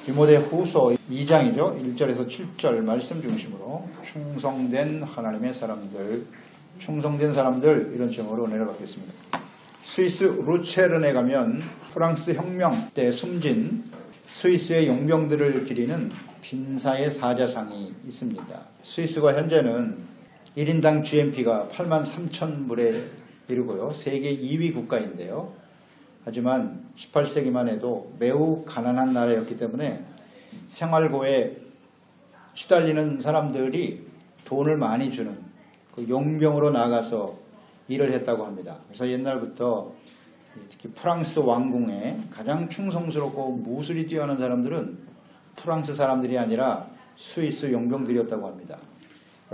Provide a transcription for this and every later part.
디모데 후서 2장이죠. 1절에서 7절 말씀 중심으로 충성된 하나님의 사람들, 충성된 사람들 이런 제목으로 은혜를 받겠습니다. 스위스 루체른에 가면 프랑스 혁명 때 숨진 스위스의 용병들을 기리는 빈사의 사자상이 있습니다. 스위스가 현재는 1인당 GNP가 83,000불에 이르고요. 세계 2위 국가인데요. 하지만 18세기만 해도 매우 가난한 나라였기 때문에 생활고에 시달리는 사람들이 돈을 많이 주는 그 용병으로 나가서 일을 했다고 합니다. 그래서 옛날부터 특히 프랑스 왕궁에 가장 충성스럽고 무술이 뛰어난 사람들은 프랑스 사람들이 아니라 스위스 용병들이었다고 합니다.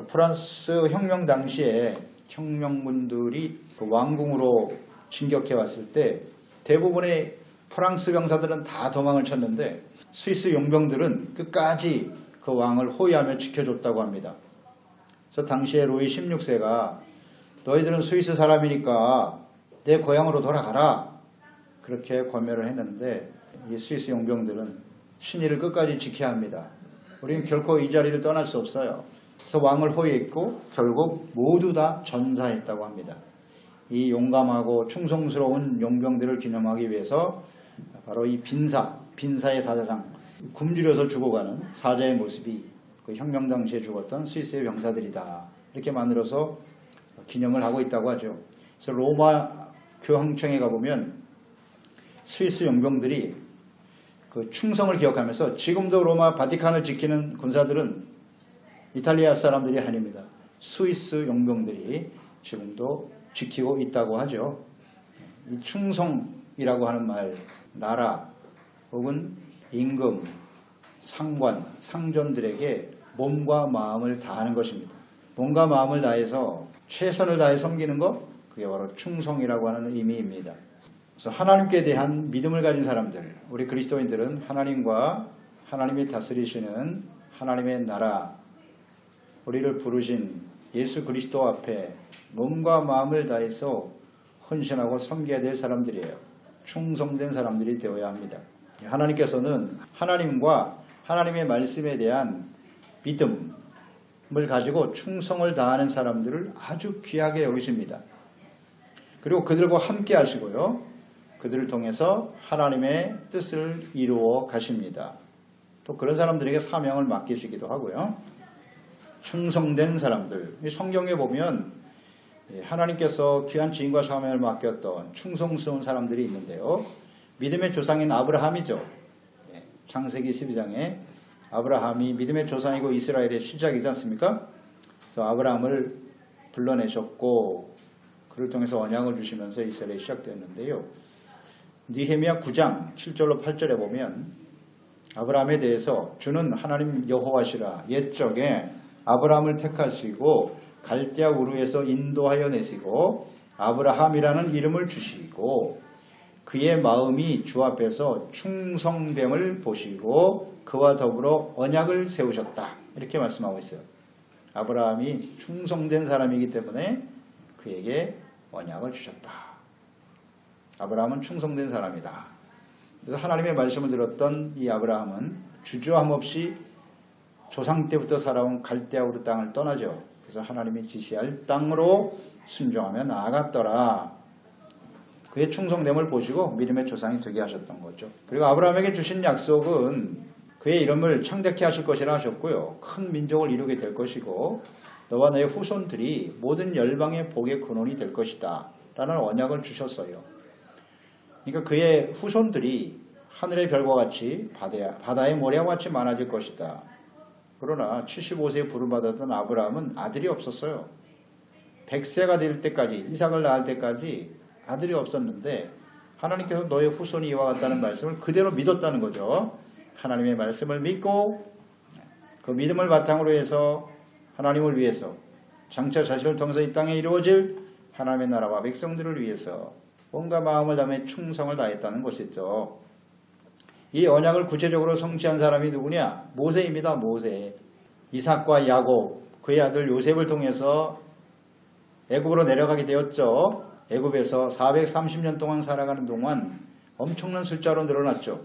프랑스 혁명 당시에 혁명군들이 그 왕궁으로 진격해 왔을 때 대부분의 프랑스 병사들은 다 도망을 쳤는데 스위스 용병들은 끝까지 그 왕을 호위하며 지켜줬다고 합니다. 그래서 당시에 루이 16세가 너희들은 스위스 사람이니까 내 고향으로 돌아가라 그렇게 권면을 했는데 이 스위스 용병들은 신의를 끝까지 지켜야 합니다. 우리는 결코 이 자리를 떠날 수 없어요. 그래서 왕을 호위했고 결국 모두 다 전사했다고 합니다. 이 용감하고 충성스러운 용병들을 기념하기 위해서 바로 이 빈사의 사자상, 굶주려서 죽어가는 사자의 모습이 그 혁명 당시에 죽었던 스위스의 병사들이다. 이렇게 만들어서 기념을 하고 있다고 하죠. 그래서 로마 교황청에 가보면 스위스 용병들이 그 충성을 기억하면서 지금도 로마 바티칸을 지키는 군사들은 이탈리아 사람들이 아닙니다. 스위스 용병들이 지금도 지키고 있다고 하죠. 이 충성이라고 하는 말, 나라 혹은 임금, 상관, 상전들에게 몸과 마음을 다하는 것입니다. 몸과 마음을 다해서 최선을 다해 섬기는 것, 그게 바로 충성이라고 하는 의미입니다. 그래서 하나님께 대한 믿음을 가진 사람들, 우리 그리스도인들은 하나님과 하나님이 다스리시는 하나님의 나라, 우리를 부르신 예수 그리스도 앞에 몸과 마음을 다해서 헌신하고 섬겨야 될 사람들이에요. 충성된 사람들이 되어야 합니다. 하나님께서는 하나님과 하나님의 말씀에 대한 믿음을 가지고 충성을 다하는 사람들을 아주 귀하게 여기십니다. 그리고 그들과 함께 하시고요. 그들을 통해서 하나님의 뜻을 이루어 가십니다. 또 그런 사람들에게 사명을 맡기시기도 하고요. 충성된 사람들, 성경에 보면 하나님께서 귀한 지인과 사명을 맡겼던 충성스러운 사람들이 있는데요. 믿음의 조상인 아브라함이죠. 창세기 12장에 아브라함이 믿음의 조상이고 이스라엘의 시작이지 않습니까? 그래서 아브라함을 불러내셨고 그를 통해서 언약을 주시면서 이스라엘이 시작되었는데요. 느헤미야 9장 7절로 8절에 보면 아브라함에 대해서 주는 하나님 여호와시라 옛적에 아브라함을 택하시고 갈대아 우르에서 인도하여 내시고 아브라함이라는 이름을 주시고 그의 마음이 주 앞에서 충성됨을 보시고 그와 더불어 언약을 세우셨다. 이렇게 말씀하고 있어요. 아브라함이 충성된 사람이기 때문에 그에게 언약을 주셨다. 아브라함은 충성된 사람이다. 그래서 하나님의 말씀을 들었던 이 아브라함은 주저함 없이 조상 때부터 살아온 갈대아 우르 땅을 떠나죠. 그래서 하나님이 지시할 땅으로 순종하며 나아갔더라. 그의 충성됨을 보시고 믿음의 조상이 되게 하셨던 거죠. 그리고 아브라함에게 주신 약속은 그의 이름을 창대케 하실 것이라 하셨고요. 큰 민족을 이루게 될 것이고 너와 너의 후손들이 모든 열방의 복의 근원이 될 것이다. 라는 언약을 주셨어요. 그러니까 그의 후손들이 하늘의 별과 같이 바다의 모래와 같이 많아질 것이다. 그러나 75세에 부름받았던 아브라함은 아들이 없었어요. 100세가 될 때까지 이삭을 낳을 때까지 아들이 없었는데 하나님께서 너의 후손이 이와 같다는 말씀을 그대로 믿었다는 거죠. 하나님의 말씀을 믿고 그 믿음을 바탕으로 해서 하나님을 위해서 장차 자신을 통해서 이 땅에 이루어질 하나님의 나라와 백성들을 위해서 온갖 마음을 다해 충성을 다했다는 것이죠. 이 언약을 구체적으로 성취한 사람이 누구냐? 모세입니다. 모세. 이삭과 야곱, 그의 아들 요셉을 통해서 애굽으로 내려가게 되었죠. 애굽에서 430년 동안 살아가는 동안 엄청난 숫자로 늘어났죠.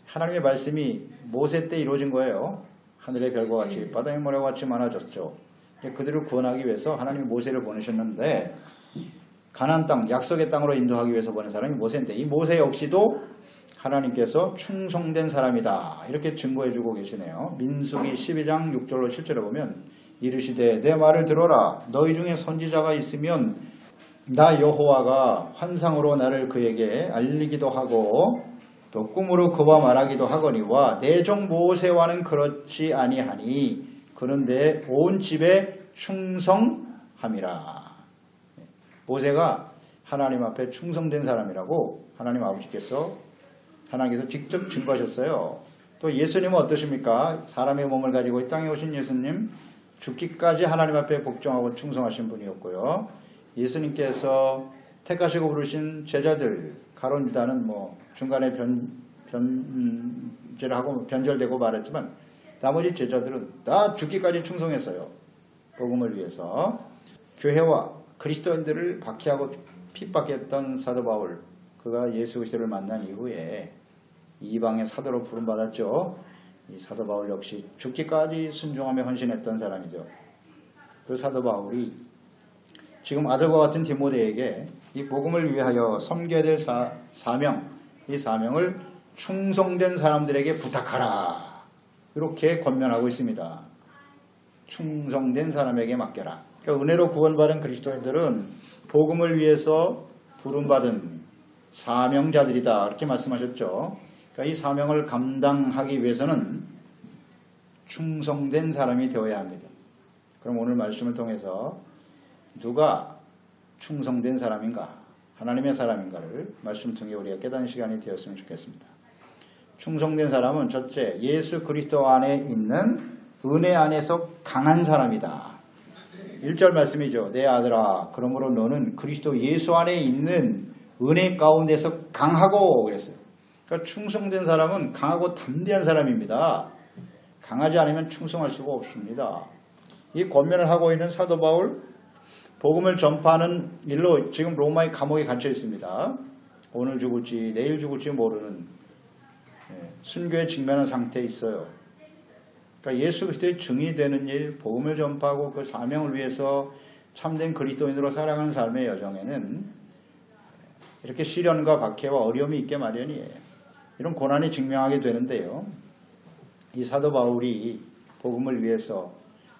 하나님의 말씀이 모세 때 이루어진 거예요. 하늘의 별과 같이 바다의 모래와 같이 많아졌죠. 그들을 구원하기 위해서 하나님이 모세를 보내셨는데 가나안 땅, 약속의 땅으로 인도하기 위해서 보낸 사람이 모세인데 이 모세 역시도 하나님께서 충성된 사람이다. 이렇게 증거해주고 계시네요. 민수기 12장 6절로 7절에 보면 이르시되 내 말을 들어라. 너희 중에 선지자가 있으면 나 여호와가 환상으로 나를 그에게 알리기도 하고 또 꿈으로 그와 말하기도 하거니와 내 종 모세와는 그렇지 아니하니 그는 내 온 집에 충성함이라. 모세가 하나님 앞에 충성된 사람이라고 하나님께서 직접 증거하셨어요. 또 예수님은 어떠십니까? 사람의 몸을 가지고 이 땅에 오신 예수님 죽기까지 하나님 앞에 복종하고 충성하신 분이었고요. 예수님께서 택하시고 부르신 제자들 가룟 유다는 중간에 변절되고 말했지만 나머지 제자들은 다 죽기까지 충성했어요. 복음을 위해서. 교회와 그리스도인들을 박해하고 핍박했던 사도 바울, 그가 예수 그리스도를 만난 이후에 이방의 사도로 부름받았죠. 이 사도 바울 역시 죽기까지 순종하며 헌신했던 사람이죠. 그 사도 바울이 지금 아들과 같은 디모데에게 이 복음을 위하여 섬겨야 될 사명, 이 사명을 충성된 사람들에게 부탁하라. 이렇게 권면하고 있습니다. 충성된 사람에게 맡겨라. 그러니까 은혜로 구원받은 그리스도인들은 복음을 위해서 부름받은 사명자들이다. 이렇게 말씀하셨죠. 그러니까 이 사명을 감당하기 위해서는 충성된 사람이 되어야 합니다. 그럼 오늘 말씀을 통해서 누가 충성된 사람인가, 하나님의 사람인가를 말씀 통해 우리가 깨닫는 시간이 되었으면 좋겠습니다. 충성된 사람은 첫째, 예수 그리스도 안에 있는 은혜 안에서 강한 사람이다. 1절 말씀이죠. 내 아들아, 그러므로 너는 그리스도 예수 안에 있는 은혜 가운데서 강하고 그랬어요. 그러니까 충성된 사람은 강하고 담대한 사람입니다. 강하지 않으면 충성할 수가 없습니다. 이 권면을 하고 있는 사도 바울, 복음을 전파하는 일로 지금 로마의 감옥에 갇혀 있습니다. 오늘 죽을지 내일 죽을지 모르는 순교에 직면한 상태에 있어요. 그러니까 예수 그리스도의 증인이 되는 일, 복음을 전파하고 그 사명을 위해서 참된 그리스도인으로 살아가는 삶의 여정에는 이렇게 시련과 박해와 어려움이 있게 마련이에요. 이런 고난이 직면하게 되는데요. 이 사도 바울이 복음을 위해서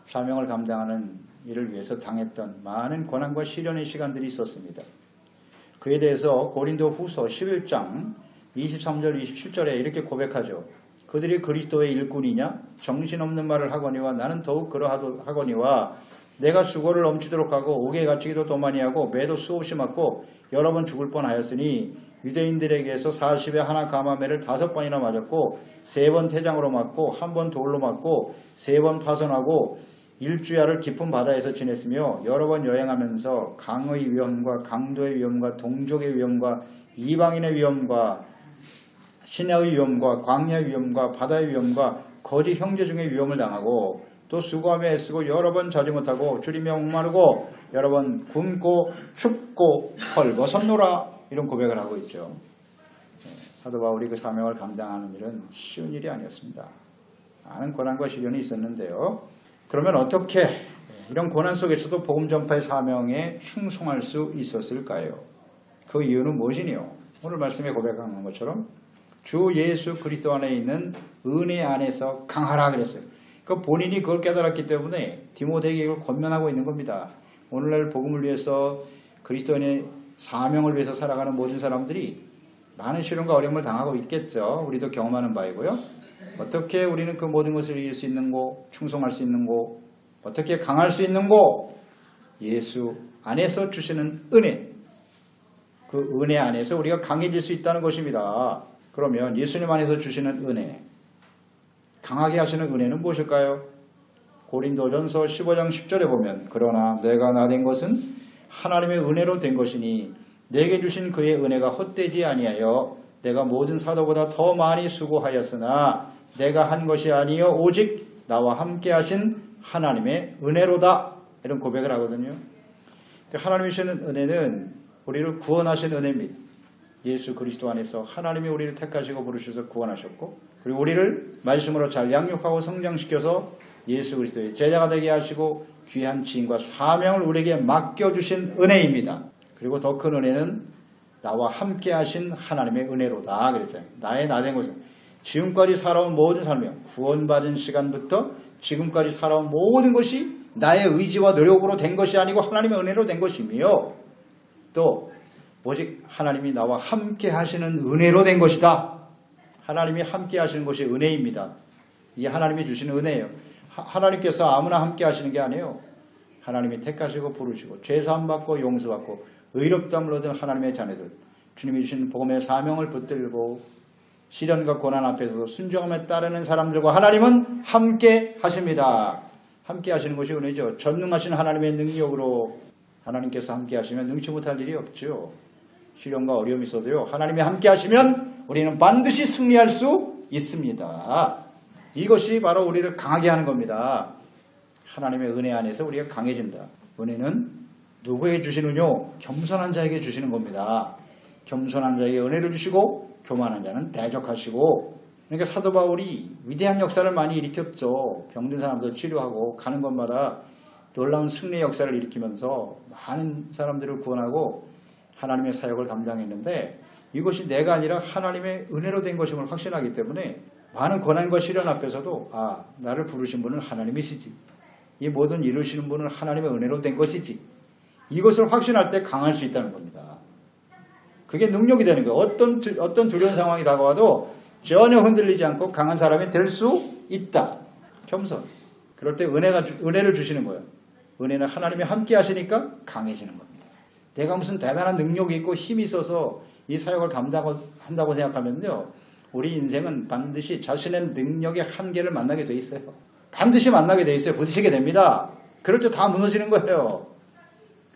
사명을 감당하는 일을 위해서 당했던 많은 고난과 시련의 시간들이 있었습니다. 그에 대해서 고린도 후서 11장 23절 27절에 이렇게 고백하죠. 그들이 그리스도의 일꾼이냐? 정신없는 말을 하거니와 나는 더욱 그러하거니와 내가 수고를 넘치도록 하고 옥에 갇히기도 더 많이 하고 매도 수없이 맞고 여러 번 죽을 뻔하였으니 유대인들에게서 40에 하나 가마매를 5번이나 맞았고 3번 태장으로 맞고 1번 돌로 맞고 3번 파손하고 일주야를 깊은 바다에서 지냈으며 여러 번 여행하면서 강의 위험과 강도의 위험과 동족의 위험과 이방인의 위험과 시내의 위험과 광야의 위험과 바다의 위험과 거짓 형제 중의 위험을 당하고 또 수고하며 애쓰고 여러 번 자지 못하고 줄이며 목마르고 여러 번 굶고 춥고 헐벗었노라. 이런 고백을 하고 있죠. 사도 바울이 그 사명을 감당하는 일은 쉬운 일이 아니었습니다. 많은 고난과 시련이 있었는데요. 그러면 어떻게 이런 고난 속에서도 복음 전파의 사명에 충성할 수 있었을까요? 그 이유는 무엇이니요? 오늘 말씀에 고백한 것처럼 주 예수 그리스도 안에 있는 은혜 안에서 강하라 그랬어요. 그 본인이 그걸 깨달았기 때문에 디모데에게 이걸 권면하고 있는 겁니다. 오늘날 복음을 위해서 그리스도인의 사명을 위해서 살아가는 모든 사람들이 많은 시련과 어려움을 당하고 있겠죠. 우리도 경험하는 바이고요. 어떻게 우리는 그 모든 것을 이길 수 있는고, 충성할 수 있는고, 어떻게 강할 수 있는고, 예수 안에서 주시는 은혜, 그 은혜 안에서 우리가 강해질 수 있다는 것입니다. 그러면 예수님 안에서 주시는 은혜, 강하게 하시는 은혜는 무엇일까요? 고린도전서 15장 10절에 보면 그러나 내가 나 된 것은 하나님의 은혜로 된 것이니 내게 주신 그의 은혜가 헛되지 아니하여 내가 모든 사도보다 더 많이 수고하였으나 내가 한 것이 아니요 오직 나와 함께 하신 하나님의 은혜로다. 이런 고백을 하거든요. 하나님이 주시는 은혜는 우리를 구원하신 은혜입니다. 예수 그리스도 안에서 하나님이 우리를 택하시고 부르셔서 구원하셨고, 그리고 우리를 말씀으로 잘 양육하고 성장시켜서 예수 그리스도의 제자가 되게 하시고 귀한 지인과 사명을 우리에게 맡겨주신 은혜입니다. 그리고 더 큰 은혜는 나와 함께 하신 하나님의 은혜로다 그랬잖아요. 나의 나 된 것은 지금까지 살아온 모든 삶이요, 구원받은 시간부터 지금까지 살아온 모든 것이 나의 의지와 노력으로 된 것이 아니고 하나님의 은혜로 된 것이며, 또 오직 하나님이 나와 함께 하시는 은혜로 된 것이다. 하나님이 함께 하시는 것이 은혜입니다. 이게 하나님이 주시는 은혜예요. 하나님께서 아무나 함께 하시는 게 아니에요. 하나님이 택하시고 부르시고 죄사함받고 용서받고 의롭다함을 얻은 하나님의 자녀들, 주님이 주신 복음의 사명을 붙들고 시련과 고난 앞에서도 순종함에 따르는 사람들과 하나님은 함께 하십니다. 함께 하시는 것이 은혜죠. 전능하신 하나님의 능력으로 하나님께서 함께 하시면 능치 못할 일이 없죠. 시련과 어려움이 있어도요, 하나님이 함께 하시면 우리는 반드시 승리할 수 있습니다. 이것이 바로 우리를 강하게 하는 겁니다. 하나님의 은혜 안에서 우리가 강해진다. 은혜는 누구에게 주시느뇨? 겸손한 자에게 주시는 겁니다. 겸손한 자에게 은혜를 주시고 교만한 자는 대적하시고. 그러니까 사도 바울이 위대한 역사를 많이 일으켰죠. 병든 사람도 치료하고 가는 곳마다 놀라운 승리의 역사를 일으키면서 많은 사람들을 구원하고 하나님의 사역을 감당했는데, 이것이 내가 아니라 하나님의 은혜로 된 것임을 확신하기 때문에 많은 고난과 시련 앞에서도 나를 부르신 분은 하나님이시지, 이 모든 이루시는 분은 하나님의 은혜로 된 것이지, 이것을 확신할 때 강할 수 있다는 겁니다. 그게 능력이 되는 거예요. 어떤 두려운 상황이 다가와도 전혀 흔들리지 않고 강한 사람이 될 수 있다. 겸손. 그럴 때 은혜를 주시는 거예요. 은혜는 하나님이 함께 하시니까 강해지는 겁니다. 내가 무슨 대단한 능력이 있고 힘이 있어서 이 사역을 감당한다고 생각하면요, 우리 인생은 반드시 자신의 능력의 한계를 만나게 돼 있어요. 반드시 만나게 돼 있어요. 부딪히게 됩니다. 그럴 때 다 무너지는 거예요.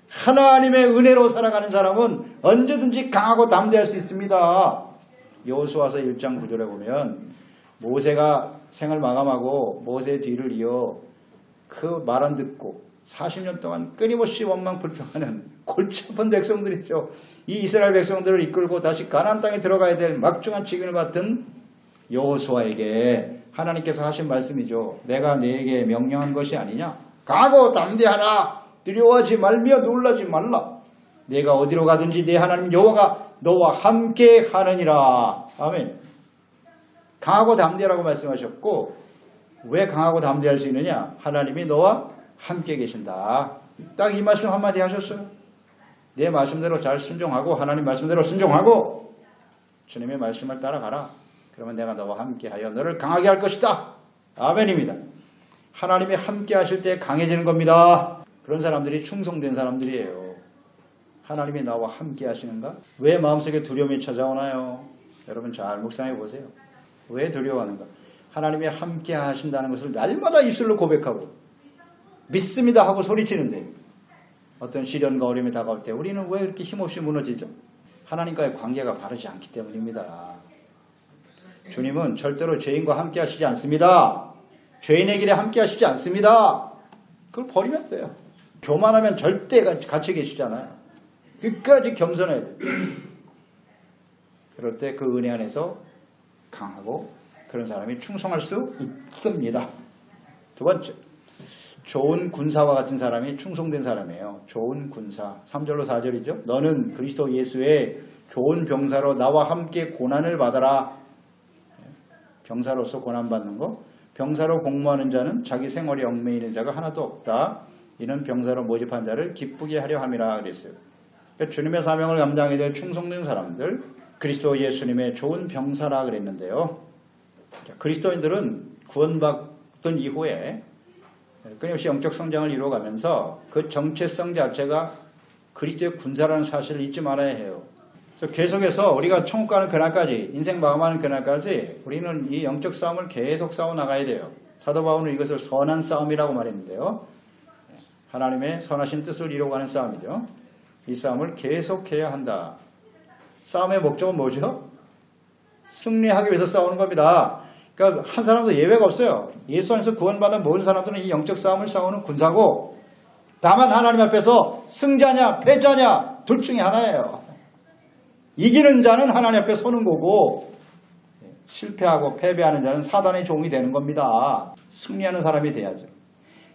하나님의 은혜로 살아가는 사람은 언제든지 강하고 담대할 수 있습니다. 여호수아서 1장 9절에 보면 모세가 생을 마감하고 모세의 뒤를 이어 그 말 안 듣고 40년 동안 끊임없이 원망 불평하는 골치 아픈 백성들이죠. 이 이스라엘 백성들을 이끌고 다시 가나안 땅에 들어가야 될 막중한 직임을 맡은 여호수아에게 하나님께서 하신 말씀이죠. 내가 네게 명령한 것이 아니냐? 강하고 담대하라. 두려워하지 말며 놀라지 말라. 내가 어디로 가든지 네 하나님 여호와가 너와 함께 하느니라. 아멘. 강하고 담대하라고 말씀하셨고, 왜 강하고 담대할 수 있느냐? 하나님이 너와 함께 계신다. 딱 이 말씀 한마디 하셨어요. 내 말씀대로 잘 순종하고 하나님 말씀대로 순종하고 주님의 말씀을 따라가라. 그러면 내가 너와 함께하여 너를 강하게 할 것이다. 아멘입니다. 하나님이 함께 하실 때 강해지는 겁니다. 그런 사람들이 충성된 사람들이에요. 하나님이 나와 함께 하시는가? 왜 마음속에 두려움이 찾아오나요? 여러분 잘 묵상해 보세요. 왜 두려워하는가? 하나님이 함께 하신다는 것을 날마다 입술로 고백하고 믿습니다 하고 소리치는데, 어떤 시련과 어려움이 다가올 때 우리는 왜 이렇게 힘없이 무너지죠? 하나님과의 관계가 바르지 않기 때문입니다. 주님은 절대로 죄인과 함께 하시지 않습니다. 죄인의 길에 함께 하시지 않습니다. 그걸 버리면 돼요. 교만하면 절대 같이 계시잖아요. 끝까지 겸손해야 돼요. 그럴 때 그 은혜 안에서 강하고 그런 사람이 충성할 수 있습니다. 두 번째, 좋은 군사와 같은 사람이 충성된 사람이에요. 좋은 군사. 3절로 4절이죠. 너는 그리스도 예수의 좋은 병사로 나와 함께 고난을 받아라. 병사로서 고난받는 거. 병사로 공모하는 자는 자기 생활에 얽매이는 자가 하나도 없다. 이는 병사로 모집한 자를 기쁘게 하려 함이라 그랬어요. 그러니까 주님의 사명을 감당하게 될 충성된 사람들, 그리스도 예수님의 좋은 병사라 그랬는데요. 그리스도인들은 구원받은 이후에 끊임없이 영적 성장을 이루어가면서 그 정체성 자체가 그리스도의 군사라는 사실을 잊지 말아야 해요. 그래서 계속해서 우리가 천국 가는 그날까지, 인생 마감하는 그날까지 우리는 이 영적 싸움을 계속 싸워 나가야 돼요. 사도 바울은 이것을 선한 싸움이라고 말했는데요. 하나님의 선하신 뜻을 이루어가는 싸움이죠. 이 싸움을 계속해야 한다. 싸움의 목적은 뭐죠? 승리하기 위해서 싸우는 겁니다. 그러니까 한 사람도 예외가 없어요. 예수 안에서 구원받은 모든 사람들은 이 영적 싸움을 싸우는 군사고, 다만 하나님 앞에서 승자냐 패자냐 둘 중에 하나예요. 이기는 자는 하나님 앞에 서는 거고 실패하고 패배하는 자는 사단의 종이 되는 겁니다. 승리하는 사람이 돼야죠.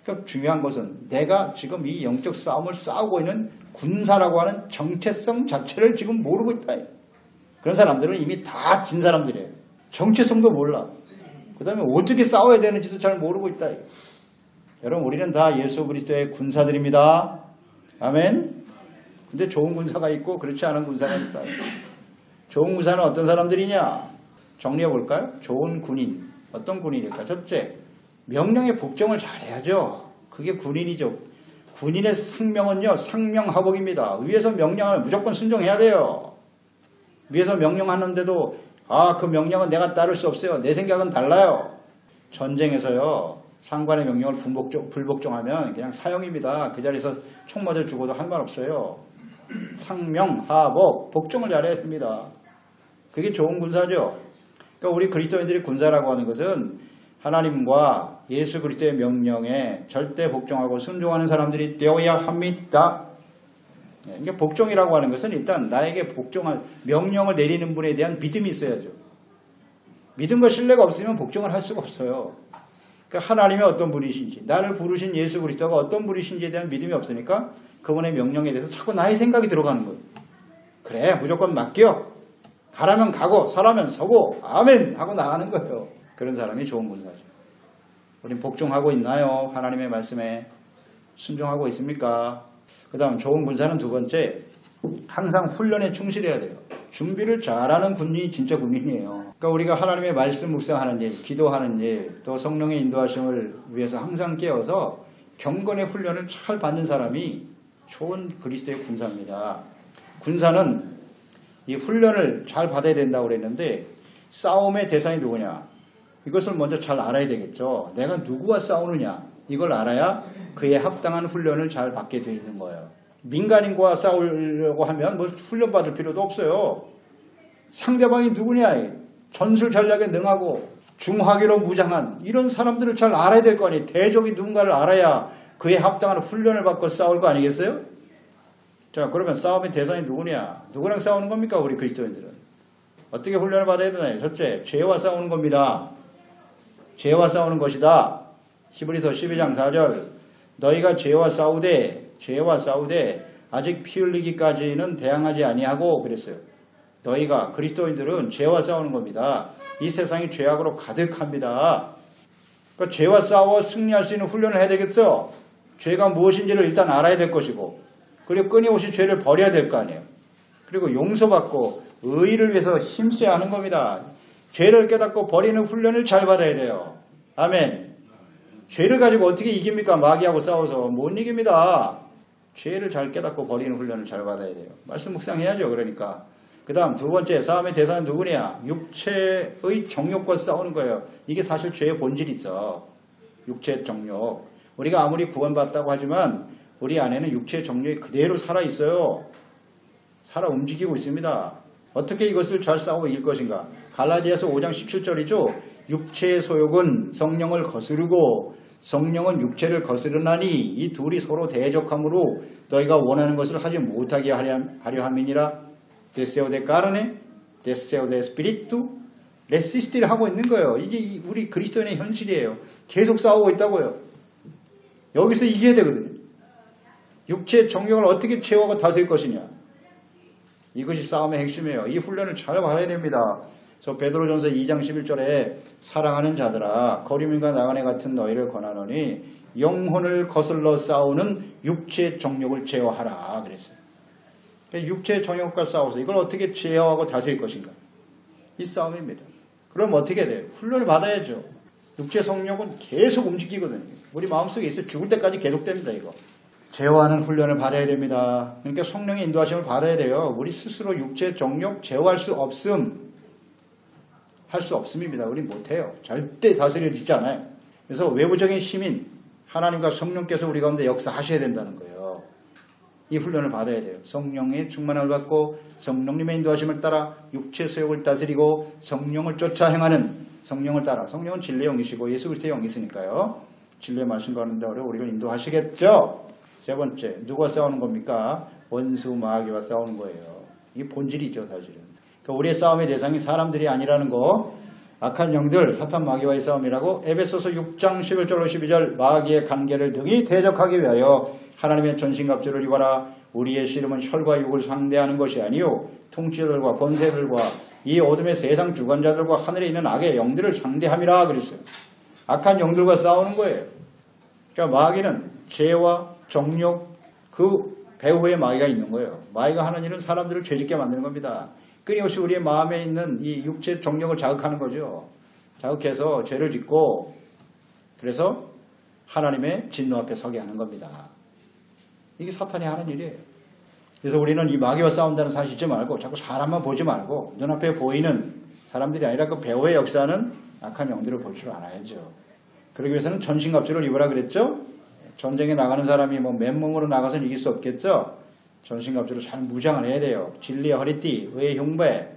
그러니까 중요한 것은 내가 지금 이 영적 싸움을 싸우고 있는 군사라고 하는 정체성 자체를 지금 모르고 있다. 그런 사람들은 이미 다 진 사람들이에요. 정체성도 몰라. 그 다음에 어떻게 싸워야 되는지도 잘 모르고 있다. 여러분 우리는 다 예수 그리스도의 군사들입니다. 아멘. 근데 좋은 군사가 있고 그렇지 않은 군사가 있다. 좋은 군사는 어떤 사람들이냐? 정리해 볼까요? 좋은 군인. 어떤 군인일까? 첫째, 명령의 복종을 잘해야죠. 그게 군인이죠. 군인의 상명은요, 상명하복입니다. 위에서 명령을 무조건 순종해야 돼요. 위에서 명령하는데도 그 명령은 내가 따를 수 없어요. 내 생각은 달라요. 전쟁에서요, 상관의 명령을 불복종하면 그냥 사형입니다. 그 자리에서 총 맞아 죽어도 할 말 없어요. 상명하복, 복종을 잘해야 됩니다. 그게 좋은 군사죠. 그러니까 우리 그리스도인들이 군사라고 하는 것은 하나님과 예수 그리스도의 명령에 절대 복종하고 순종하는 사람들이 되어야 합니다. 그러니까 복종이라고 하는 것은 일단 나에게 복종할 명령을 내리는 분에 대한 믿음이 있어야죠. 믿음과 신뢰가 없으면 복종을 할 수가 없어요. 그러니까 하나님의 어떤 분이신지, 나를 부르신 예수 그리스도가 어떤 분이신지에 대한 믿음이 없으니까 그분의 명령에 대해서 자꾸 나의 생각이 들어가는 거예요. 그래, 무조건 맡겨. 가라면 가고 서라면 서고 아멘 하고 나가는 거예요. 그런 사람이 좋은 군사죠. 우린 복종하고 있나요? 하나님의 말씀에 순종하고 있습니까? 그 다음 좋은 군사는 두 번째, 항상 훈련에 충실해야 돼요. 준비를 잘하는 군인이 진짜 군인이에요. 그러니까 우리가 하나님의 말씀 묵상하는 일, 기도하는 일, 또 성령의 인도하심을 위해서 항상 깨어서 경건의 훈련을 잘 받는 사람이 좋은 그리스도의 군사입니다. 군사는 이 훈련을 잘 받아야 된다고 그랬는데 싸움의 대상이 누구냐? 이것을 먼저 잘 알아야 되겠죠. 내가 누구와 싸우느냐? 이걸 알아야 그에 합당한 훈련을 잘 받게 되어 있는 거예요. 민간인과 싸우려고 하면 뭐 훈련 받을 필요도 없어요. 상대방이 누구냐? 전술 전략에 능하고 중화기로 무장한 이런 사람들을 잘 알아야 될 거 아니에요. 대적이 누군가를 알아야 그에 합당한 훈련을 받고 싸울 거 아니겠어요? 자, 그러면 싸움의 대상이 누구냐? 누구랑 싸우는 겁니까? 우리 그리스도인들은. 어떻게 훈련을 받아야 되나요? 첫째, 죄와 싸우는 겁니다. 죄와 싸우는 것이다. 히브리서 12장 4절 너희가 죄와 싸우되 아직 피 흘리기까지는 대항하지 아니하고 그랬어요. 너희가 그리스도인들은 죄와 싸우는 겁니다. 이 세상이 죄악으로 가득합니다. 그러니까 죄와 싸워 승리할 수 있는 훈련을 해야 되겠죠. 죄가 무엇인지를 일단 알아야 될 것이고 그리고 끊임없이 죄를 버려야 될 거 아니에요. 그리고 용서받고 의의를 위해서 힘써야 하는 겁니다. 죄를 깨닫고 버리는 훈련을 잘 받아야 돼요. 아멘. 죄를 가지고 어떻게 이깁니까? 마귀하고 싸워서 못 이깁니다. 죄를 잘 깨닫고 버리는 훈련을 잘 받아야 돼요. 말씀 묵상해야죠. 그러니까. 그 다음 두 번째 싸움의 대상은 누구냐? 육체의 정욕과 싸우는 거예요. 이게 사실 죄의 본질이 있어. 육체의 정욕. 우리가 아무리 구원받았다고 하지만 우리 안에는 육체의 정욕이 그대로 살아있어요. 살아 움직이고 있습니다. 어떻게 이것을 잘 싸우고 이길 것인가? 갈라디아서 5장 17절이죠. 육체의 소욕은 성령을 거스르고 성령은 육체를 거스르나니 이 둘이 서로 대적함으로 너희가 원하는 것을 하지 못하게 하려 함이니라. 데세오 데 까르네, 데세오 데 스피리투, 레시스티를 하고 있는 거예요. 이게 우리 그리스도인의 현실이에요. 계속 싸우고 있다고요. 여기서 이겨야 되거든요. 육체의 정욕을 어떻게 채워가 다스릴 것이냐. 이것이 싸움의 핵심이에요. 이 훈련을 잘 받아야 됩니다. 그래서 베드로전서 2장 11절에 사랑하는 자들아 거리민과 나그네 같은 너희를 권하노니 영혼을 거슬러 싸우는 육체의 정욕을 제어하라 그랬어요. 육체의 정욕과 싸워서 이걸 어떻게 제어하고 다스릴 것인가. 이 싸움입니다. 그럼 어떻게 돼요? 훈련을 받아야죠. 육체 성욕은 계속 움직이거든요. 우리 마음속에 있어 죽을 때까지 계속됩니다. 이거. 제어하는 훈련을 받아야 됩니다. 그러니까 성령의 인도하심을 받아야 돼요. 우리 스스로 육체 정욕 제어할 수 없음. 할 수 없음입니다. 우리 못해요. 절대 다스려지지 않아요. 그래서 외부적인 힘인 하나님과 성령께서 우리 가운데 역사하셔야 된다는 거예요. 이 훈련을 받아야 돼요. 성령의 충만함을 받고 성령님의 인도하심을 따라 육체 소욕을 다스리고 성령을 쫓아 행하는 성령을 따라. 성령은 진리의 영이시고 예수 그리스도의 영이시니까요. 진리의 말씀 가운데 우리를 인도하시겠죠. 세 번째, 누가 싸우는 겁니까? 원수 마귀와 싸우는 거예요. 이게 본질이죠, 사실은. 그러니까 우리의 싸움의 대상이 사람들이 아니라는 거, 악한 영들, 사탄 마귀와의 싸움이라고 에베소서 6장 11절로 12절 마귀의 관계를 등이 대적하기 위하여 하나님의 전신갑주를 입어라. 우리의 씨름은 혈과 육을 상대하는 것이 아니요 통치자들과 권세들과 이 어둠의 세상 주관자들과 하늘에 있는 악의 영들을 상대함이라 그랬어요. 악한 영들과 싸우는 거예요. 그러니까 마귀는 죄와 정욕 그 배후에 마귀가 있는 거예요. 마귀가 하는 일은 사람들을 죄짓게 만드는 겁니다. 끊임없이 우리의 마음에 있는 이 육체 정욕을 자극하는 거죠. 자극해서 죄를 짓고 그래서 하나님의 진노 앞에 서게 하는 겁니다. 이게 사탄이 하는 일이에요. 그래서 우리는 이 마귀와 싸운다는 사실 잊지 말고 자꾸 사람만 보지 말고 눈앞에 보이는 사람들이 아니라 그 배후의 역사는 악한 영들을 볼 줄 알아야죠. 그러기 위해서는 전신갑주를 입으라 그랬죠. 전쟁에 나가는 사람이 뭐 맨몸으로 나가서는 이길 수 없겠죠. 전신갑주를 잘 무장을 해야 돼요. 진리의 허리띠, 의의 흉배,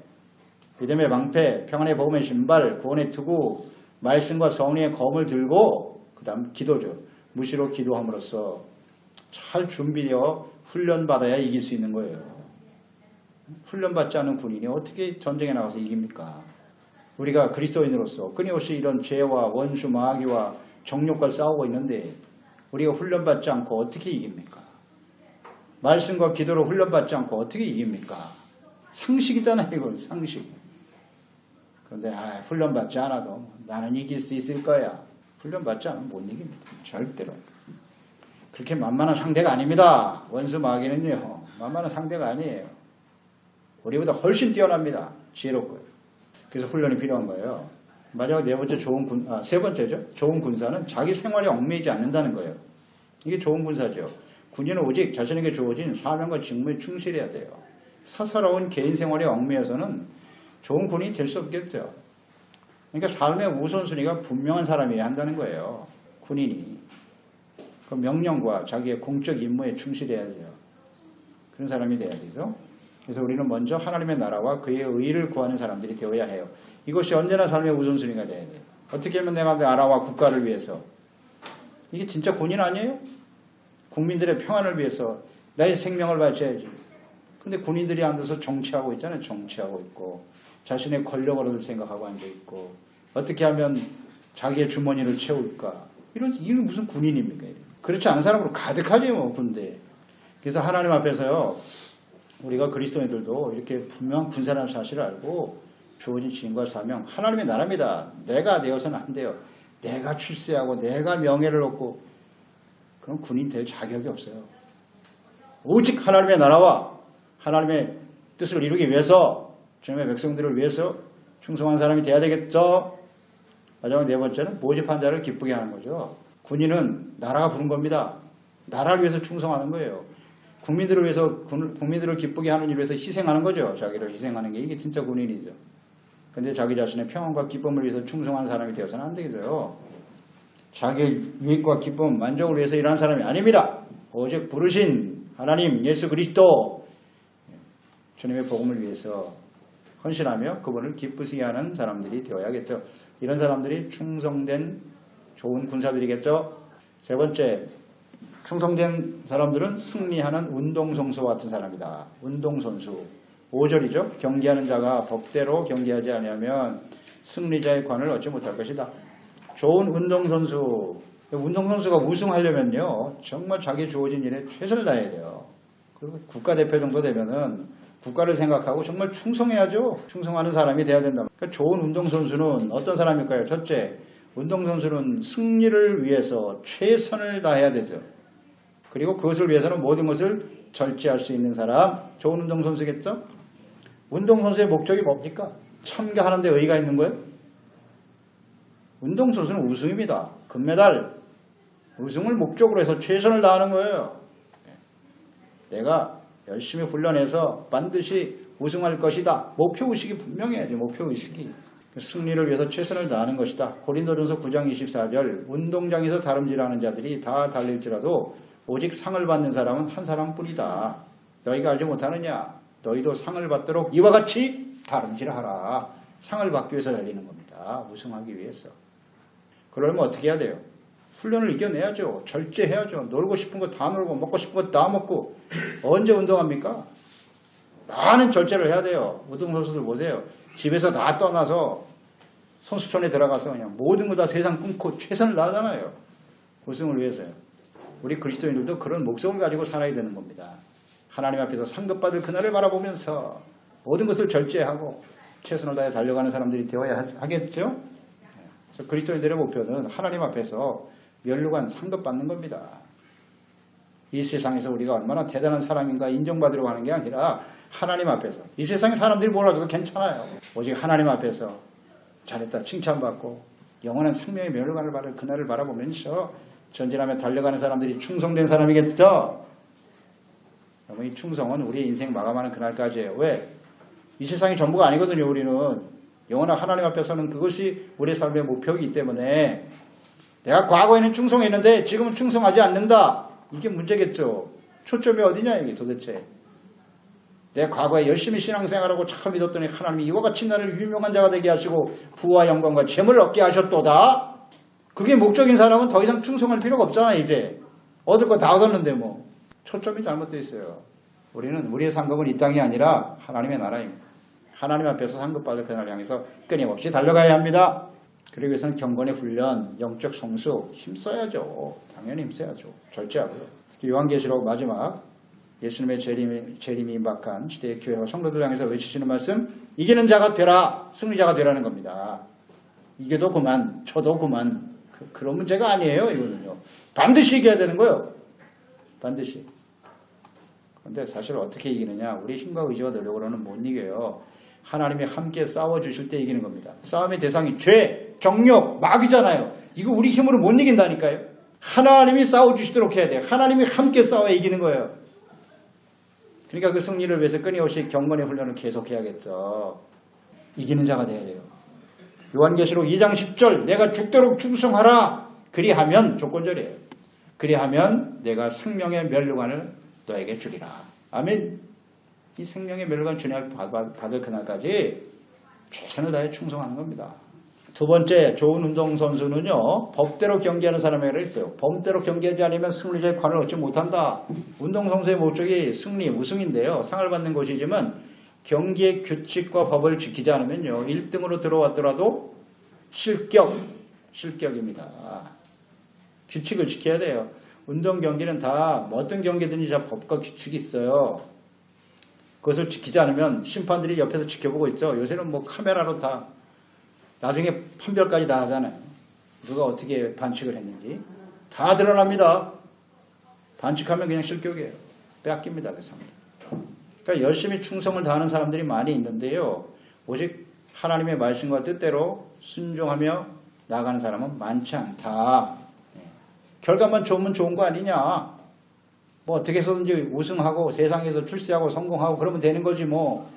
믿음의 방패, 평안의 복음의 신발, 구원의 투구, 말씀과 성령의 검을 들고 그 다음 기도죠. 무시로 기도함으로써 잘 준비되어 훈련받아야 이길 수 있는 거예요. 훈련받지 않은 군인이 어떻게 전쟁에 나가서 이깁니까? 우리가 그리스도인으로서 끊임없이 이런 죄와 원수 마귀와 정욕과 싸우고 있는데 우리가 훈련받지 않고 어떻게 이깁니까? 말씀과 기도로 훈련받지 않고 어떻게 이깁니까? 상식이잖아요. 이건 상식. 그런데 훈련받지 않아도 나는 이길 수 있을 거야. 훈련받지 않으면 못 이깁니다. 절대로. 그렇게 만만한 상대가 아닙니다. 원수 마귀는요. 만만한 상대가 아니에요. 우리보다 훨씬 뛰어납니다. 지혜롭고요. 그래서 훈련이 필요한 거예요. 마지막 세 번째죠. 좋은 군사는 자기 생활에 얽매이지 않는다는 거예요. 이게 좋은 군사죠. 군인은 오직 자신에게 주어진 사명과 직무에 충실해야 돼요. 사사로운 개인 생활에 얽매여서는 좋은 군인이 될 수 없겠죠. 그러니까 삶의 우선순위가 분명한 사람이어야 한다는 거예요. 군인이. 그 명령과 자기의 공적 임무에 충실해야죠. 그런 사람이 돼야 되죠. 그래서 우리는 먼저 하나님의 나라와 그의 의를 구하는 사람들이 되어야 해요. 이것이 언제나 삶의 우선순위가 돼야 돼요. 어떻게 하면 내가 나라와 국가를 위해서 이게 진짜 군인 아니에요? 국민들의 평안을 위해서 나의 생명을 바쳐야지. 근데 군인들이 앉아서 정치하고 있잖아요. 정치하고 있고 자신의 권력을 얻을 생각하고 앉아있고 어떻게 하면 자기의 주머니를 채울까. 이건 무슨 군인입니까? 그렇지 않은 사람으로 가득하죠. 뭐 군대. 그래서 하나님 앞에서요. 우리가 그리스도인들도 이렇게 분명한 군사라는 사실을 알고 주어진 직임과 사명 하나님의 나라입니다. 내가 되어서는 안 돼요. 내가 출세하고 내가 명예를 얻고 그럼 군인 될 자격이 없어요. 오직 하나님의 나라와 하나님의 뜻을 이루기 위해서 주님의 백성들을 위해서 충성한 사람이 돼야 되겠죠. 마지막 네 번째는 모집한 자를 기쁘게 하는 거죠. 군인은 나라가 부른 겁니다. 나라를 위해서 충성하는 거예요. 국민들을 위해서 국민들을 기쁘게 하는 일을 위해서 희생하는 거죠. 자기를 희생하는 게 이게 진짜 군인이죠. 근데 자기 자신의 평안과 기쁨을 위해서 충성하는 사람이 되어서는 안 되겠어요. 자기의 유익과 기쁨, 만족을 위해서 일하는 사람이 아닙니다. 오직 부르신 하나님 예수 그리스도 주님의 복음을 위해서 헌신하며 그분을 기쁘시게 하는 사람들이 되어야겠죠. 이런 사람들이 충성된 좋은 군사들이겠죠. 세 번째, 충성된 사람들은 승리하는 운동선수와 같은 사람이다. 운동선수. 5절이죠. 경기하는 자가 법대로 경기하지 아니하면 승리자의 관을 얻지 못할 것이다. 좋은 운동선수. 운동선수가 우승하려면요. 정말 자기 주어진 일에 최선을 다해야 돼요. 그리고 국가대표 정도 되면은 국가를 생각하고 정말 충성해야죠. 충성하는 사람이 돼야 된다. 그러니까 좋은 운동선수는 어떤 사람일까요? 첫째, 운동선수는 승리를 위해서 최선을 다해야 되죠. 그리고 그것을 위해서는 모든 것을 절제할 수 있는 사람, 좋은 운동선수겠죠? 운동선수의 목적이 뭡니까? 참가하는 데 의의가 있는 거예요? 운동선수는 우승입니다. 금메달, 우승을 목적으로 해서 최선을 다하는 거예요. 내가 열심히 훈련해서 반드시 우승할 것이다. 목표의식이 분명해야지. 목표의식이. 승리를 위해서 최선을 다하는 것이다. 고린도전서 9장 24절 운동장에서 다름질하는 자들이 다 달릴지라도 오직 상을 받는 사람은 한 사람뿐이다. 너희가 알지 못하느냐? 너희도 상을 받도록 이와 같이 다름질하라. 상을 받기 위해서 달리는 겁니다. 우승하기 위해서. 그러면 어떻게 해야 돼요? 훈련을 이겨내야죠. 절제해야죠. 놀고 싶은 거 다 놀고 먹고 싶은 거 다 먹고 언제 운동합니까? 많은 절제를 해야 돼요. 운동선수들 보세요. 집에서 다 떠나서 선수촌에 들어가서 그냥 모든 거 다 세상 끊고 최선을 다하잖아요. 우승을 위해서요. 우리 그리스도인들도 그런 목적을 가지고 살아야 되는 겁니다. 하나님 앞에서 상급받을 그날을 바라보면서 모든 것을 절제하고 최선을 다해 달려가는 사람들이 되어야 하겠죠. 그래서 그리스도인들의 목표는 하나님 앞에서 면류관 상급받는 겁니다. 이 세상에서 우리가 얼마나 대단한 사람인가 인정받으려고 하는 게 아니라 하나님 앞에서 이 세상의 사람들이 뭐라도 괜찮아요. 오직 하나님 앞에서 잘했다 칭찬받고 영원한 생명의 면류관을 받을 그날을 바라보면서 전진하며 달려가는 사람들이 충성된 사람이겠죠. 그러면 이 충성은 우리의 인생 마감하는 그날까지예요. 왜? 이 세상이 전부가 아니거든요. 우리는 영원한 하나님 앞에서는 그것이 우리의 삶의 목표이기 때문에 내가 과거에는 충성했는데 지금은 충성하지 않는다. 이게 문제겠죠. 초점이 어디냐 이게 도대체. 내 과거에 열심히 신앙생활하고 참 믿었더니 하나님이 이와 같이 나를 유명한 자가 되게 하시고 부와 영광과 재물을 얻게 하셨도다. 그게 목적인 사람은 더 이상 충성할 필요가 없잖아. 이제 얻을 거 다 얻었는데 뭐. 초점이 잘못되어 있어요. 우리는 우리의 상급은 이 땅이 아니라 하나님의 나라입니다. 하나님 앞에서 상급받을 그날을 향해서 끊임없이 달려가야 합니다. 그러기 위해서는 경건의 훈련, 영적 성수 힘써야죠. 당연히 힘써야죠. 절제하고요. 특히 요한계시록 마지막 예수님의 재림이 임박한 시대의 교회와 성도들 향해서 외치시는 말씀, 이기는 자가 되라, 승리자가 되라는 겁니다. 이겨도 그만, 쳐도 그만. 그런 문제가 아니에요. 이거는요. 반드시 이겨야 되는 거예요. 반드시. 그런데 사실 어떻게 이기느냐. 우리 힘과 의지와 노력으로는 못 이겨요. 하나님이 함께 싸워주실 때 이기는 겁니다. 싸움의 대상이 죄, 정욕, 마귀잖아요. 이거 우리 힘으로 못 이긴다니까요. 하나님이 싸워주시도록 해야 돼요. 하나님이 함께 싸워야 이기는 거예요. 그러니까 그 승리를 위해서 끊임없이 경건의 훈련을 계속해야겠죠. 이기는 자가 돼야 돼요. 요한계시록 2장 10절 내가 죽도록 충성하라. 그리하면 조건절이에요. 그리하면 내가 생명의 면류관을 너에게 주리라. 아멘. 이 생명의 면류관 주님 받을 그날까지 최선을 다해 충성하는 겁니다. 두 번째 좋은 운동선수는요. 법대로 경기하는 사람이라고 있어요. 법대로 경기하지 않으면 승리자의 관을 얻지 못한다. 운동선수의 목적이 승리, 우승인데요. 상을 받는 것이지만 경기의 규칙과 법을 지키지 않으면요. 1등으로 들어왔더라도 실격입니다. 규칙을 지켜야 돼요. 운동 경기는 다 어떤 경기든지 다 법과 규칙이 있어요. 그것을 지키지 않으면 심판들이 옆에서 지켜보고 있죠. 요새는 뭐 카메라로 다 나중에 판별까지 다 하잖아요. 누가 어떻게 반칙을 했는지 다 드러납니다. 반칙하면 그냥 실격이에요. 빼앗깁니다. 그 사람. 그러니까 열심히 충성을 다하는 사람들이 많이 있는데요. 오직 하나님의 말씀과 뜻대로 순종하며 나아가는 사람은 많지 않다. 결과만 좋으면 좋은 거 아니냐. 뭐 어떻게 해서든지 우승하고 세상에서 출세하고 성공하고 그러면 되는 거지 뭐.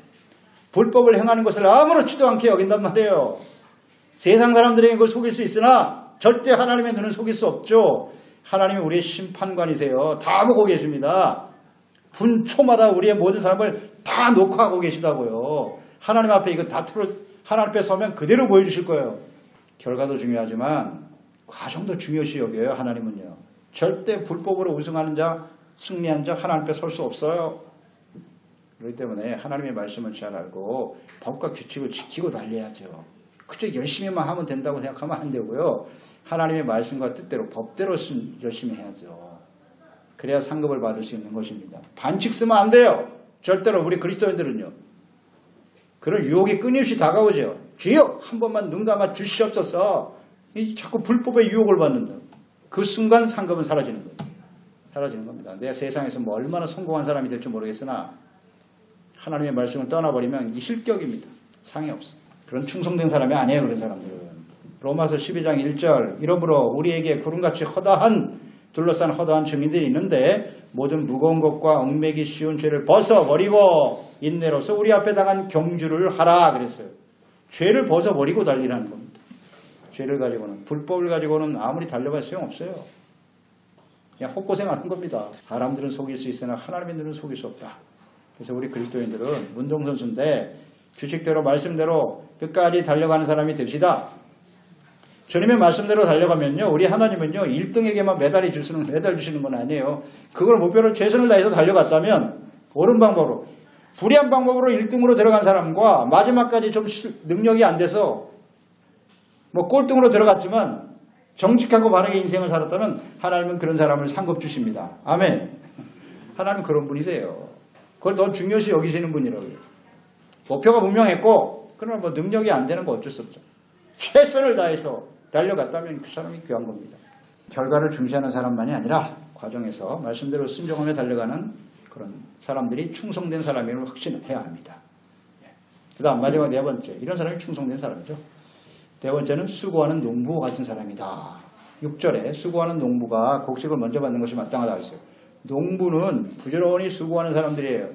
불법을 행하는 것을 아무렇지도 않게 여긴단 말이에요. 세상 사람들에게 그걸 속일 수 있으나 절대 하나님의 눈은 속일 수 없죠. 하나님이 우리의 심판관이세요. 다 보고 계십니다. 분초마다 우리의 모든 사람을 다 녹화하고 계시다고요. 하나님 앞에 이거 다 하나님 앞에 서면 그대로 보여주실 거예요. 결과도 중요하지만 과정도 중요시 여겨요. 하나님은요. 절대 불법으로 우승하는 자, 승리한 자 하나님 앞에 설 수 없어요. 그렇기 때문에 하나님의 말씀을 잘 알고 법과 규칙을 지키고 달려야죠. 그저 열심히만 하면 된다고 생각하면 안 되고요. 하나님의 말씀과 뜻대로 법대로 열심히 해야죠. 그래야 상급을 받을 수 있는 것입니다. 반칙 쓰면 안 돼요. 절대로 우리 그리스도인들은요. 그런 유혹이 끊임없이 다가오죠. 주여 한 번만 눈 감아 주시옵소서. 자꾸 불법의 유혹을 받는다. 그 순간 상급은 사라지는 거예요. 사라지는 겁니다. 내가 세상에서 뭐 얼마나 성공한 사람이 될지 모르겠으나 하나님의 말씀을 떠나버리면 이 실격입니다. 상이 없어. 그런 충성된 사람이 아니에요. 그런 사람들은. 로마서 12장 1절 이러므로 우리에게 구름같이 둘러싼 허다한 증인들이 있는데 모든 무거운 것과 얽매기 쉬운 죄를 벗어버리고 인내로서 우리 앞에 당한 경주를 하라 그랬어요. 죄를 벗어버리고 달리라는 겁니다. 죄를 가지고는 불법을 가지고는 아무리 달려봐도 소용없어요. 그냥 헛고생하는 겁니다. 사람들은 속일 수 있으나 하나님의 눈은 속일 수 없다. 그래서 우리 그리스도인들은 운동선수인데 규칙대로 말씀대로 끝까지 달려가는 사람이 됩시다. 주님의 말씀대로 달려가면요. 우리 하나님은요. 1등에게만 메달 주시는 건 아니에요. 그걸 목표로 최선을 다해서 달려갔다면 옳은 방법으로 불의한 방법으로 1등으로 들어간 사람과 마지막까지 좀 능력이 안 돼서 뭐 꼴등으로 들어갔지만 정직하고 바르게 인생을 살았다면 하나님은 그런 사람을 상급 주십니다. 아멘. 하나님은 그런 분이세요. 그걸 더 중요시 여기시는 분이라고요. 목표가 분명했고 그러나 뭐 능력이 안 되는 거 어쩔 수 없죠. 최선을 다해서 달려갔다면 그 사람이 귀한 겁니다. 결과를 중시하는 사람만이 아니라 과정에서 말씀대로 순종하며 달려가는 그런 사람들이 충성된 사람임을 확신해야 합니다. 그 다음 마지막 네 번째, 이런 사람이 충성된 사람이죠. 네 번째는 수고하는 농부와 같은 사람이다. 6절에 수고하는 농부가 곡식을 먼저 받는 것이 마땅하다고 했어요. 농부는 부지런히 수고하는 사람들이에요.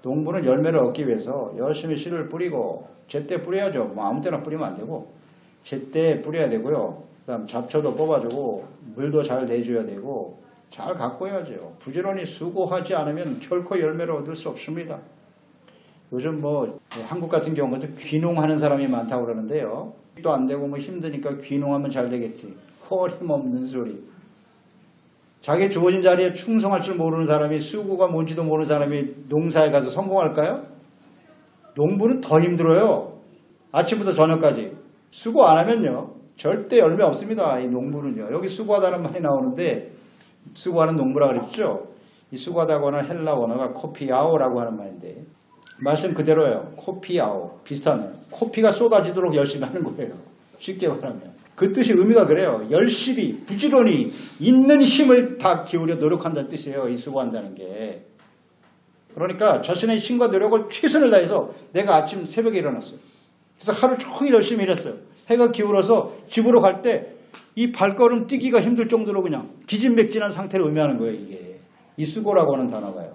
농부는 열매를 얻기 위해서 열심히 씨를 뿌리고 제때 뿌려야죠. 뭐 아무 때나 뿌리면 안 되고 제때 뿌려야 되고요. 그 다음 잡초도 뽑아주고 물도 잘 대줘야 되고 잘 가꿔야죠. 부지런히 수고하지 않으면 결코 열매를 얻을 수 없습니다. 요즘 뭐 한국 같은 경우도 귀농하는 사람이 많다고 그러는데요. 또 안 되고 뭐 힘드니까 귀농하면 잘 되겠지. 허림없는 소리. 자기 주어진 자리에 충성할 줄 모르는 사람이 수고가 뭔지도 모르는 사람이 농사에 가서 성공할까요? 농부는 더 힘들어요. 아침부터 저녁까지. 수고 안 하면요. 절대 열매 없습니다. 이 농부는요. 여기 수고하다는 말이 나오는데 수고하는 농부라 그랬죠. 이 수고하다고는 헬라 원어가 코피아오라고 하는 말인데 말씀 그대로예요. 코피아오. 비슷하네요. 코피가 쏟아지도록 열심히 하는 거예요. 쉽게 말하면. 그 뜻이 의미가 그래요. 열심히 부지런히 있는 힘을 다 기울여 노력한다는 뜻이에요. 이 수고한다는 게. 그러니까 자신의 힘과 노력을 최선을 다해서 내가 아침 새벽에 일어났어요. 그래서 하루 종일 열심히 일했어요. 해가 기울어서 집으로 갈 때 이 발걸음 뛰기가 힘들 정도로 그냥 기진맥진한 상태를 의미하는 거예요. 이게. 이 수고라고 하는 단어가요.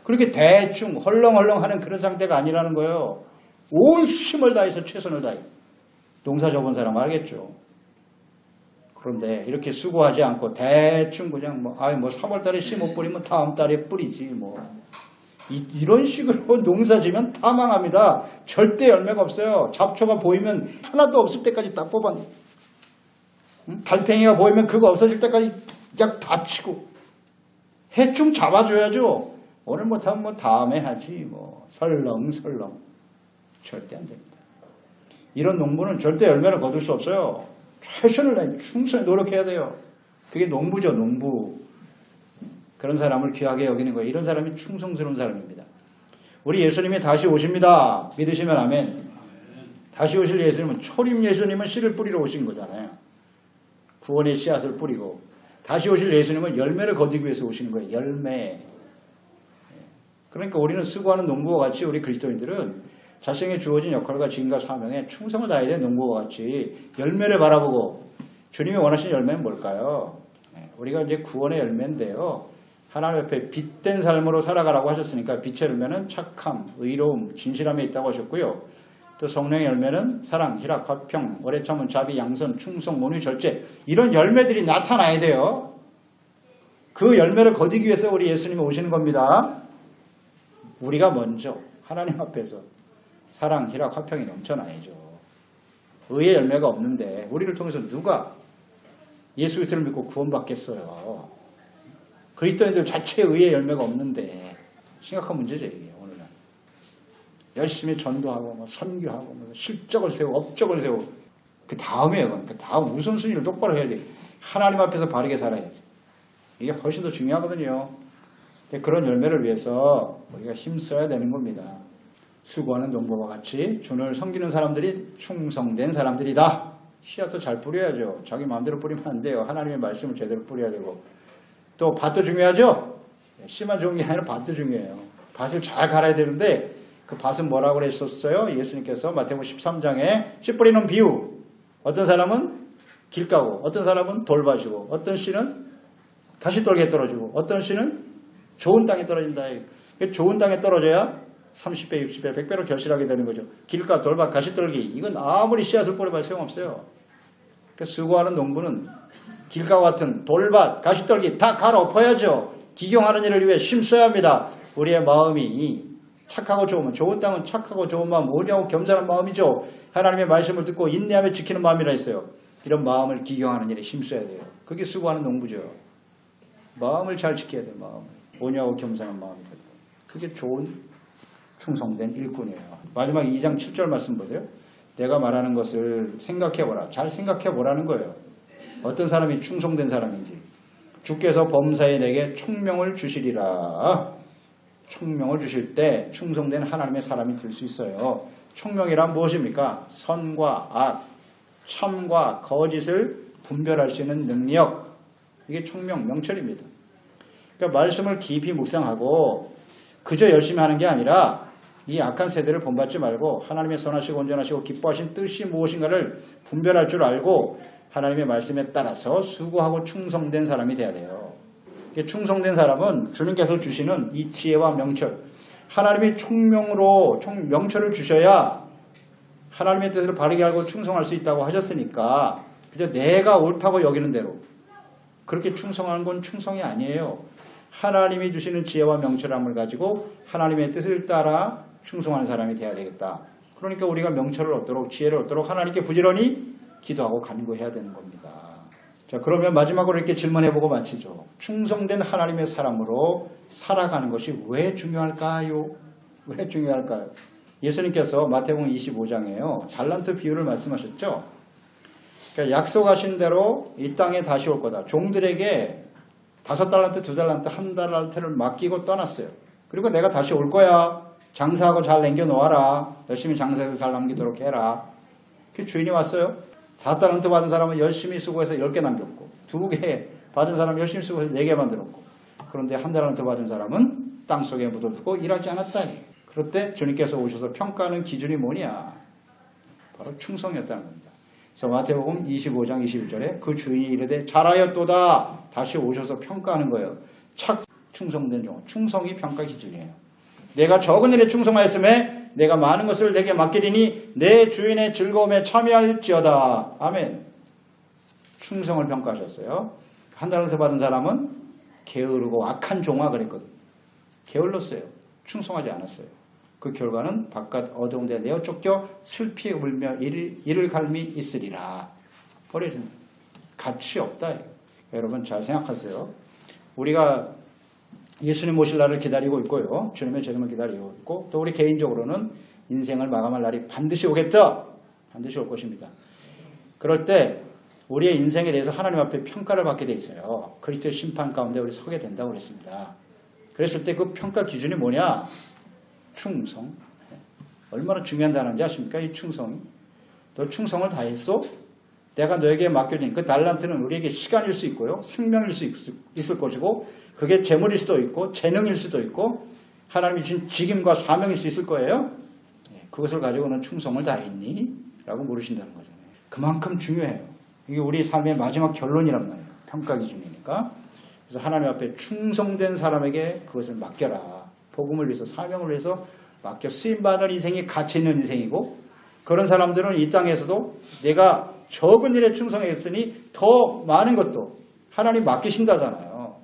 그렇게 대충 헐렁헐렁 하는 그런 상태가 아니라는 거예요. 온 힘을 다해서 최선을 다해. 농사 접은 사람 알겠죠. 그런데 이렇게 수고하지 않고 대충 그냥 뭐 3월달에 씨 못 뿌리면 다음 달에 뿌리지 뭐. 이런 식으로 농사 지면 다 망합니다. 절대 열매가 없어요. 잡초가 보이면 하나도 없을 때까지 딱 뽑아. 달팽이가 보이면 그거 없어질 때까지 그냥 다 치고. 해충 잡아줘야죠. 오늘 못하면 뭐 다음에 하지 뭐. 설렁설렁. 절대 안 됩니다. 이런 농부는 절대 열매를 거둘 수 없어요. 최선을 다해 충성히 노력해야 돼요. 그게 농부죠. 농부. 그런 사람을 귀하게 여기는 거예요. 이런 사람이 충성스러운 사람입니다. 우리 예수님이 다시 오십니다. 믿으시면 아멘. 다시 오실 예수님은 초림 예수님은 씨를 뿌리러 오신 거잖아요. 구원의 씨앗을 뿌리고 다시 오실 예수님은 열매를 거두기 위해서 오시는 거예요. 열매. 그러니까 우리는 수고하는 농부와 같이 우리 그리스도인들은 자신에게 주어진 역할과 직임과 사명에 충성을 다해야 될 농부와 같이 열매를 바라보고 주님이 원하시는 열매는 뭘까요? 우리가 이제 구원의 열매인데요. 하나님 옆에 빛된 삶으로 살아가라고 하셨으니까 빛의 열매는 착함, 의로움, 진실함에 있다고 하셨고요. 또 성령의 열매는 사랑, 희락, 화평, 오래 참은 자비, 양선, 충성, 온유, 절제 이런 열매들이 나타나야 돼요. 그 열매를 거두기 위해서 우리 예수님이 오시는 겁니다. 우리가 먼저 하나님 앞에서 사랑, 희락, 화평이 넘쳐나야죠. 의의 열매가 없는데 우리를 통해서 누가 예수 그리스도를 믿고 구원받겠어요. 그리스도인들 자체의 의의 열매가 없는데 심각한 문제죠. 이게 오늘은. 열심히 전도하고 뭐 선교하고 뭐 실적을 세우고 업적을 세우고 그 다음에요. 그 다음 우선순위를 똑바로 해야 돼. 하나님 앞에서 바르게 살아야지. 이게 훨씬 더 중요하거든요. 그런 열매를 위해서 우리가 힘써야 되는 겁니다. 수고하는 농부와 같이 주를 섬기는 사람들이 충성된 사람들이다. 씨앗도 잘 뿌려야죠. 자기 마음대로 뿌리면 안 돼요. 하나님의 말씀을 제대로 뿌려야 되고 또 밭도 중요하죠. 씨만 좋은 게 아니라 밭도 중요해요. 밭을 잘 갈아야 되는데 그 밭은 뭐라고 그랬었어요? 예수님께서 마태복음 13장에 씨 뿌리는 비유. 어떤 사람은 길가고 어떤 사람은 돌밭이고 어떤 씨는 가시떨기에 떨어지고 어떤 씨는 좋은 땅에 떨어진다. 좋은 땅에 떨어져야 30배, 60배, 100배로 결실하게 되는 거죠. 길가, 돌밭, 가시떨기 이건 아무리 씨앗을 뿌려봐야 소용없어요. 그래서 수고하는 농부는 길가와 같은 돌밭, 가시떨기 다 갈아엎어야죠. 기경하는 일을 위해 힘써야 합니다. 우리의 마음이 착하고 좋으면 좋은 땅은 착하고 좋은 마음, 온유하고 겸손한 마음이죠. 하나님의 말씀을 듣고 인내하며 지키는 마음이라 했어요. 이런 마음을 기경하는 일에 힘써야 돼요. 그게 수고하는 농부죠. 마음을 잘 지켜야 돼요. 마음을. 온유하고 겸손한 마음이거든요. 그게 좋은 충성된 일꾼이에요. 마지막 2장 7절 말씀 보세요. 내가 말하는 것을 생각해보라. 잘 생각해보라는 거예요. 어떤 사람이 충성된 사람인지. 주께서 범사에 내게 총명을 주시리라. 총명을 주실 때 충성된 하나님의 사람이 될 수 있어요. 총명이란 무엇입니까? 선과 악, 참과 거짓을 분별할 수 있는 능력. 이게 총명, 명철입니다. 그러니까 말씀을 깊이 묵상하고 그저 열심히 하는 게 아니라 이 악한 세대를 본받지 말고 하나님의 선하시고 온전하시고 기뻐하신 뜻이 무엇인가를 분별할 줄 알고 하나님의 말씀에 따라서 수고하고 충성된 사람이 돼야 돼요. 충성된 사람은 주님께서 주시는 이 지혜와 명철, 하나님이 총명으로 명철을 주셔야 하나님의 뜻을 바르게 알고 충성할 수 있다고 하셨으니까 그저 내가 옳다고 여기는 대로 그렇게 충성하는 건 충성이 아니에요. 하나님이 주시는 지혜와 명철함을 가지고 하나님의 뜻을 따라 충성하는 사람이 돼야 되겠다. 그러니까 우리가 명철을 얻도록 지혜를 얻도록 하나님께 부지런히 기도하고 간구해야 되는 겁니다. 자, 그러면 마지막으로 이렇게 질문해보고 마치죠. 충성된 하나님의 사람으로 살아가는 것이 왜 중요할까요? 왜 중요할까요? 예수님께서 마태복음 25장에요. 달란트 비유를 말씀하셨죠. 그러니까 약속하신 대로 이 땅에 다시 올 거다. 종들에게 5달란트, 2달란트, 1달란트를 맡기고 떠났어요. 그리고 내가 다시 올 거야. 장사하고 잘 남겨놓아라. 열심히 장사해서 잘 남기도록 해라. 그 주인이 왔어요. 4달란트 받은 사람은 열심히 수고해서 10개 남겼고 2개 받은 사람은 열심히 수고해서 4개 만들었고 그런데 1달란트 받은 사람은 땅속에 묻어두고 일하지 않았다. 그럴 때 주님께서 오셔서 평가하는 기준이 뭐냐? 바로 충성이었다는 겁니다. 그래서 마태복음 25장 21절에 그 주인이 이르되 잘하였도다. 다시 오셔서 평가하는 거예요. 착 충성된 종. 충성이 평가 기준이에요. 내가 적은 일에 충성하였음에 내가 많은 것을 내게 맡기리니 내 주인의 즐거움에 참여할지어다. 아멘. 충성을 평가하셨어요. 1달란트 받은 사람은 게으르고 악한 종아 그랬거든요. 게을렀어요. 충성하지 않았어요. 그 결과는 바깥 어두운 데 내어 쫓겨 슬피 울며 이를 갈미 있으리라. 버려진 가치 없다. 여러분 잘 생각하세요. 우리가 예수님 오실 날을 기다리고 있고요. 주님의 재림을 기다리고 있고 또 우리 개인적으로는 인생을 마감할 날이 반드시 오겠죠. 반드시 올 것입니다. 그럴 때 우리의 인생에 대해서 하나님 앞에 평가를 받게 돼 있어요. 그리스도의 심판 가운데 우리 서게 된다고 그랬습니다. 그랬을 때 그 평가 기준이 뭐냐? 충성. 얼마나 중요한 단어인지 아십니까? 이 충성이. 너 충성을 다했어? 내가 너에게 맡겨진 그 달란트는 우리에게 시간일 수 있고요. 생명일 수 있을 것이고 그게 재물일 수도 있고 재능일 수도 있고 하나님이 주신 직임과 사명일 수 있을 거예요. 그것을 가지고는 충성을 다했니? 라고 물으신다는 거잖아요. 그만큼 중요해요. 이게 우리 삶의 마지막 결론이란 말이에요. 평가 기준이니까. 그래서 하나님 앞에 충성된 사람에게 그것을 맡겨라. 복음을 위해서 사명을 위해서 맡겨 쓰임받는 인생이 가치 있는 인생이고 그런 사람들은 이 땅에서도 내가 적은 일에 충성했으니 더 많은 것도 하나님 맡기신다잖아요.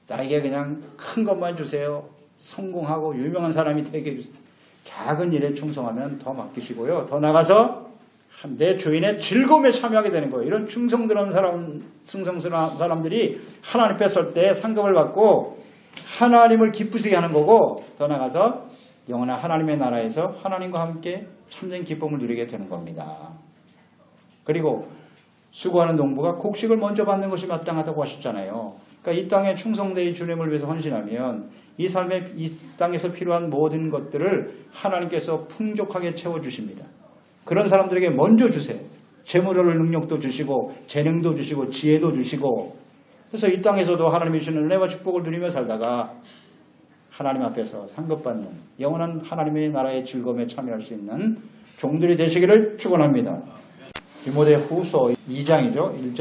나에게 그냥 큰 것만 주세요. 성공하고 유명한 사람이 되게 해주세요. 작은 일에 충성하면 더 맡기시고요. 더 나가서 내 주인의 즐거움에 참여하게 되는 거예요. 이런 충성스러운 사람들이 하나님 앞에 설 때 상급을 받고 하나님을 기쁘시게 하는 거고 더 나가서 영원한 하나님의 나라에서 하나님과 함께 참된 기쁨을 누리게 되는 겁니다. 그리고 수고하는 농부가 곡식을 먼저 받는 것이 마땅하다고 하셨잖아요. 그러니까 이 땅에 충성되이 주님을 위해서 헌신하면 이 땅에서 필요한 모든 것들을 하나님께서 풍족하게 채워주십니다. 그런 사람들에게 먼저 주세요. 재물을 능력도 주시고 재능도 주시고 지혜도 주시고 그래서 이 땅에서도 하나님이 주시는 은혜와 축복을 누리며 살다가 하나님 앞에서 상급받는 영원한 하나님의 나라의 즐거움에 참여할 수 있는 종들이 되시기를 축원합니다. 디모데 후서 2장이죠. 1절